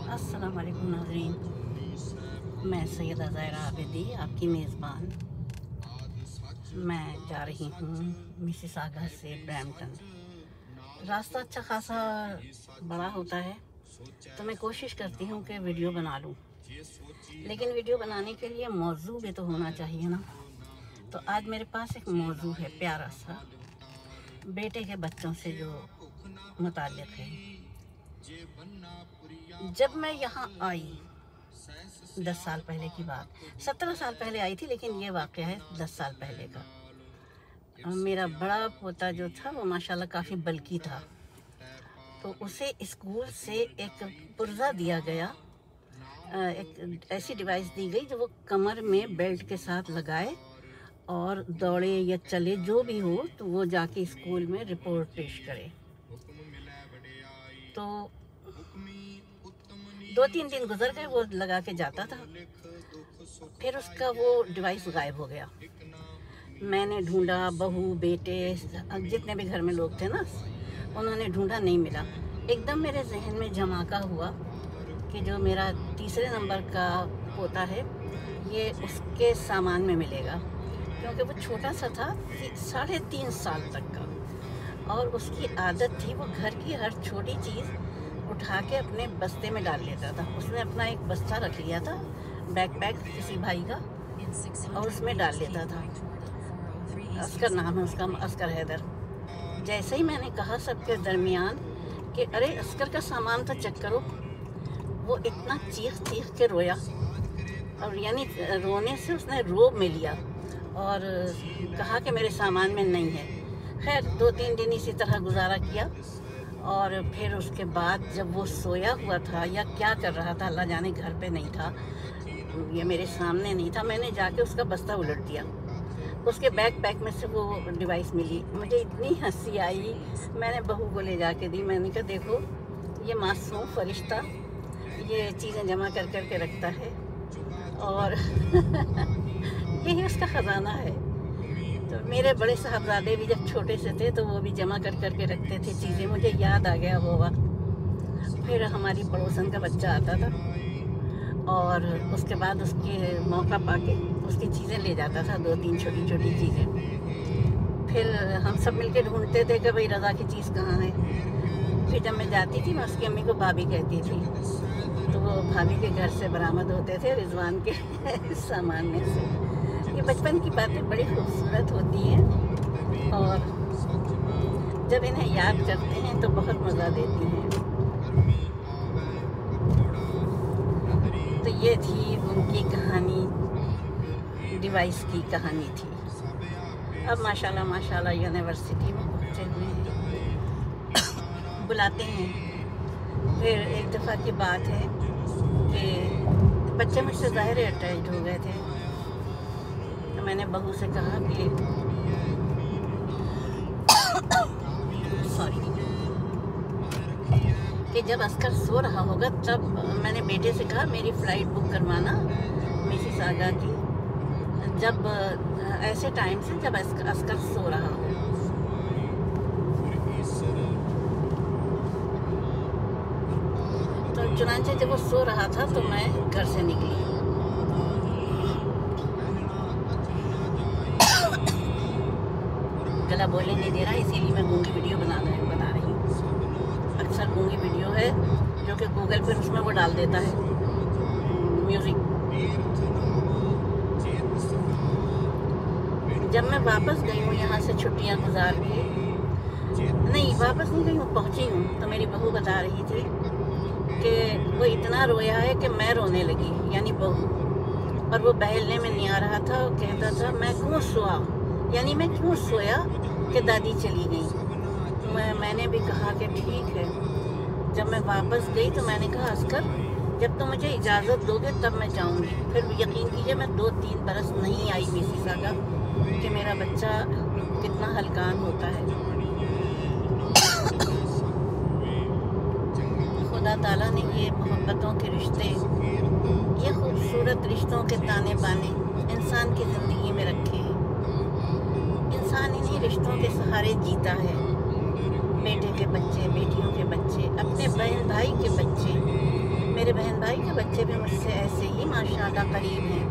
अस्सलाम वालेकुम नाज़रीन, मैं सैयदा ज़ाहिरा आबिदी आपकी मेज़बान। मैं जा रही हूँ मिसिसागा से ब्रैम्पटन। रास्ता अच्छा खासा बड़ा होता है, तो मैं कोशिश करती हूँ कि वीडियो बना लूँ, लेकिन वीडियो बनाने के लिए मौजू भी तो होना चाहिए ना। तो आज मेरे पास एक मौजू है प्यारा सा, बेटे के बच्चों से जो मुताल्लिक़ है। जब मैं यहाँ आई 10 साल पहले की बात, 17 साल पहले आई थी, लेकिन ये वाक़या है 10 साल पहले का। मेरा बड़ा पोता जो था वो माशाल्लाह काफ़ी बल्की था, तो उसे स्कूल से एक पुर्ज़ा दिया गया, एक ऐसी डिवाइस दी गई जो वो कमर में बेल्ट के साथ लगाए और दौड़े या चले जो भी हो, तो वो जाके स्कूल में रिपोर्ट पेश करे। तो 2-3 दिन गुजर गए, वो लगा के जाता था, फिर उसका वो डिवाइस गायब हो गया। मैंने ढूंढा, बहू बेटे जितने भी घर में लोग थे ना, उन्होंने ढूंढा, नहीं मिला। एकदम मेरे जहन में धमाका हुआ कि जो मेरा तीसरे नंबर का पोता है ये उसके सामान में मिलेगा, क्योंकि वो छोटा सा था, 3.5 साल तक का, और उसकी आदत थी वो घर की हर छोटी चीज़ उठा के अपने बस्ते में डाल लेता था। उसने अपना एक बस्ता रख लिया था, बैकपैक किसी भाई का, और उसमें डाल लेता था। अस्कर नाम है उसका, अस्कर हैदर। जैसे ही मैंने कहा सबके दरमियान कि अरे अस्कर का सामान तो चेक करो, वो इतना चीख के रोया, और यानी रोने से उसने रोब में लिया और कहा कि मेरे सामान में नहीं है। खैर 2-3 दिन इसी तरह गुजारा किया, और फिर उसके बाद जब वो सोया हुआ था या क्या कर रहा था, अल्लाह जाने, घर पे नहीं था, ये मेरे सामने नहीं था, मैंने जाके उसका बस्ता उलट दिया। उसके बैकपैक में से वो डिवाइस मिली। मुझे इतनी हंसी आई, मैंने बहू को ले जाके दी। मैंने कहा देखो ये मासूम फरिश्ता ये चीज़ें जमा कर के रखता है, और यही उसका ख़जाना है। तो मेरे बड़े साहबजादे भी जब छोटे से थे तो वो भी जमा कर के रखते थे चीज़ें। मुझे याद आ गया वो वक्त। फिर हमारी पड़ोसन का बच्चा आता था, और उसके बाद उसके मौका पाके उसकी चीज़ें ले जाता था, 2-3 छोटी चीज़ें। फिर हम सब मिलके ढूंढते थे कि भाई रज़ा की चीज़ कहाँ है। फिर जब मैं जाती थी, मैं उसकी अम्मी को भाभी कहती थी, तो वो भाभी के घर से बरामद होते थे रिजवान के सामान में से। ये बचपन की बातें बड़ी खूबसूरत होती हैं, और जब इन्हें याद करते हैं तो बहुत मज़ा देती हैं। तो ये थी उनकी कहानी, डिवाइस की कहानी थी। अब माशाल्लाह यूनिवर्सिटी में पहुँचे हुए हैं, बुलाते हैं। फिर एक दफ़ा की बात है कि बच्चे मुझसे ज़ाहिर अटैच हो गए थे, तो मैंने बहू से कहा कि सॉरी, कि जब अस्कर सो रहा होगा तब मैंने बेटे से कहा मेरी फ़्लाइट बुक करवाना मिसिसागा की, जब ऐसे टाइम से जब अस्कर सो रहा हो। तो चुनांचे जब वो सो रहा था तो मैं घर से निकली। गला बोलने नहीं दे रहा, इसीलिए मैं गूंगी वीडियो बना रही हूँ। अक्सर गूंगी वीडियो है जो कि गूगल पर उसमें वो डाल देता है म्यूज़िक। जब मैं वापस गई हूँ यहाँ से छुट्टियाँ गुजार के, नहीं वापस नहीं गई हूँ, पहुँची हूँ, तो मेरी बहू बता रही थी कि वो इतना रोया है कि मैं रोने लगी, यानी बहू, और वो बहलने में नहीं आ रहा था। वो कहता था मैं क्यों सोया, यानी मैं क्यों सोया कि दादी चली गई। मैंने भी कहा कि ठीक है। जब मैं वापस गई तो मैंने कहा अस्कर जब तुम मुझे इजाज़त दोगे तब मैं जाऊंगी। फिर यकीन कीजिए मैं 2-3 बरस नहीं आई मिसिसागा कि मेरा बच्चा कितना हलकान होता है। खुदा ताला ने ये मोहब्बतों के रिश्ते, ये खूबसूरत रिश्तों के ताने बाने इंसान की ज़िंदगी में रखे हैं। इंसान इन्हीं रिश्तों के सहारे जीता है। बेटे के बच्चे, बेटियों के बच्चे, अपने बहन भाई के बच्चे, मेरे बहन बच्चे भी मुझसे ऐसे ही माशाल्लाह करीब हैं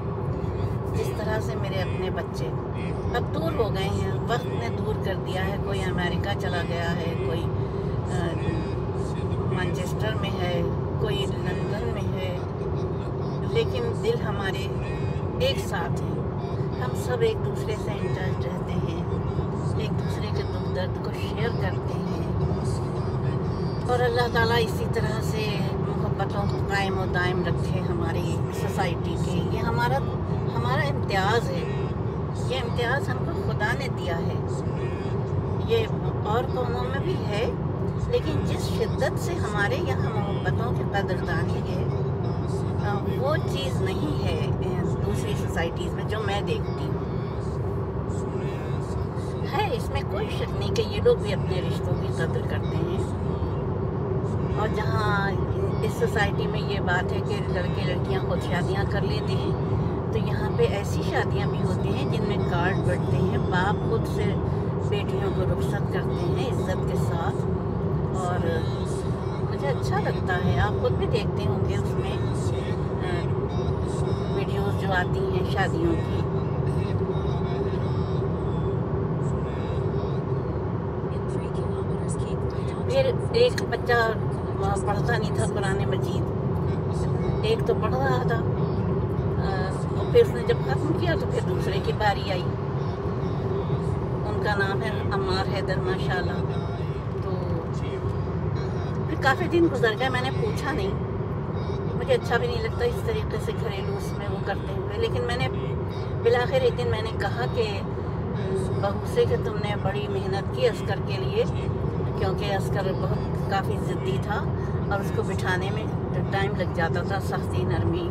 जिस तरह से मेरे अपने बच्चे। अब दूर हो गए हैं, वक्त ने दूर कर दिया है। कोई अमेरिका चला गया है, कोई मैनचेस्टर में है, कोई लंदन में है, लेकिन दिल हमारे एक साथ हैं। हम सब एक दूसरे से इन टच रहते हैं, एक दूसरे के दुख दर्द को शेयर करते हैं, और अल्लाह ताला इसी तरह से मोहब्बतों को कायम और दायम रखे हमारी सोसाइटी के। ये हमारा इम्तियाज़ है, ये इम्तियाज़ हमको खुदा ने दिया है। ये और कौमों में भी है, लेकिन जिस शिद्दत से हमारे यहाँ मोहब्बतों की कदरदानी है, वो चीज़ नहीं है दूसरी सोसाइटीज़ में जो मैं देखती हूँ। है इसमें कोई शक नहीं कि ये लोग भी अपने रिश्तों की कदर करते हैं। और जहाँ इस सोसाइटी में ये बात है कि लड़के लड़कियाँ खुद शादियाँ कर लेते हैं, तो यहाँ पे ऐसी शादियाँ भी होती हैं जिनमें कार्ड बढ़ते हैं, बाप खुद से बेटियों को रुखसत करते हैं इज्जत के साथ। और मुझे अच्छा लगता है, आप खुद भी देखते होंगे उसमें वीडियोस जो आती हैं शादियों की। फिर एक बच्चा पढ़ता नहीं था कुरान मजीद, एक तो पढ़ रहा था, और फिर उसने जब ख़त्म किया तो फिर दूसरे की बारी आई। उनका नाम है अम्मार हैदर माशाल्लाह। तो फिर काफ़ी दिन गुजर गए, मैंने पूछा नहीं, मुझे अच्छा भी नहीं लगता इस तरीके से घरेलू उसमें वो करते हुए। लेकिन मैंने बिलाखिर एक दिन मैंने कहा कि बहू से कि तुमने बड़ी मेहनत की अस्कर के लिए, क्योंकि अस्कर बहुत काफ़ी ज़िद्दी था और उसको बिठाने में टाइम लग जाता था, सख्ती नरमी।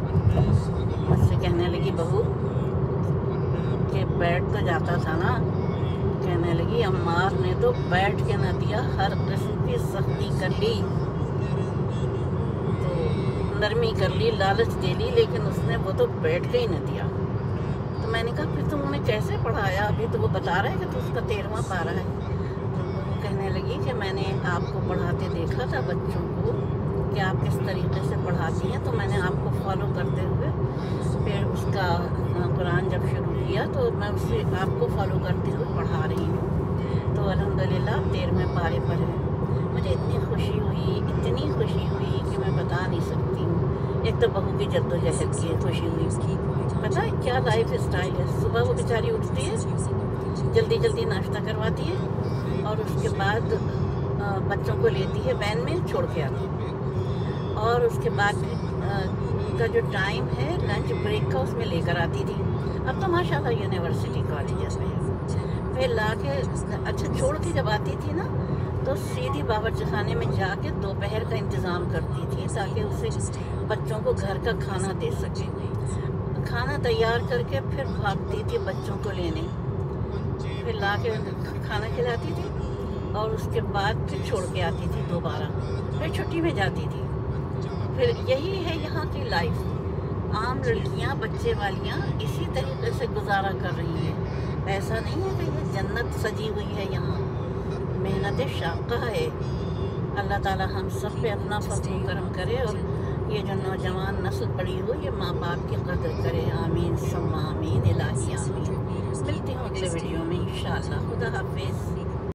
मुझसे कहने लगी बहू कि बैठ तो जाता था ना, कहने लगी अम्मार ने तो बैठ के न दिया, हर किस्म की सख्ती कर ली, तो नरमी कर ली, लालच दे ली, लेकिन उसने वो तो बैठ के ही न दिया। तो मैंने कहा फिर तुम उन्हें कैसे पढ़ाया? अभी तो वो बता रहा है कि तो उसका 13वां पारा है। तो कहने लगी कि मैंने आपको पढ़ाते देखा था बच्चों को कि आप किस तरीके से पढ़ाती हैं, तो मैंने आपको फॉलो करते हुए फिर उसका कुरान जब शुरू किया तो मैं उससे आपको फॉलो करते हुए पढ़ा रही हूँ। तो अल्हम्दुलिल्लाह 13वें पारे पर है। मुझे इतनी खुशी हुई कि मैं बता नहीं सकती हूँ। एक तो बहू की जद्दोजहद की खुशी हुई, पता है क्या लाइफ स्टाइल है। सुबह वो बेचारी उठती है, जल्दी जल्दी नाश्ता करवाती है और उसके बाद बच्चों को लेती है, वैन में छोड़ के आती है, और उसके बाद उनका जो टाइम है लंच ब्रेक का उसमें लेकर आती थी। अब तो माशाल्लाह यूनिवर्सिटी कॉलेजेस में है। फिर ला के अच्छा छोड़ के जब आती थी ना, तो सीधी बावर्ची खाने में जाके दोपहर का इंतज़ाम करती थी ताकि उसे बच्चों को घर का खाना दे सके। खाना तैयार करके फिर भागती थी बच्चों को लेने, फिर ला के खाना खिलाती थी और उसके बाद फिर छोड़ के आती थी दोबारा, फिर छुट्टी में जाती थी। फिर यही है यहाँ की लाइफ। आम लड़कियाँ बच्चे वालियाँ इसी तरीके से गुजारा कर रही हैं। ऐसा नहीं है कि ये जन्नत सजी हुई है, यहाँ मेहनत शाक़ा है। अल्लाह ताला हम सब पे अपना फज़ल करम करे और ये जो नौजवान नस्ल पड़ी हो ये माँ बाप की कदर करे। आमीन सुम्मा आमीन इलाही आमीन। मिलती हूँ अगले वीडियो में इंशाअल्लाह। खुदा हाफिज़।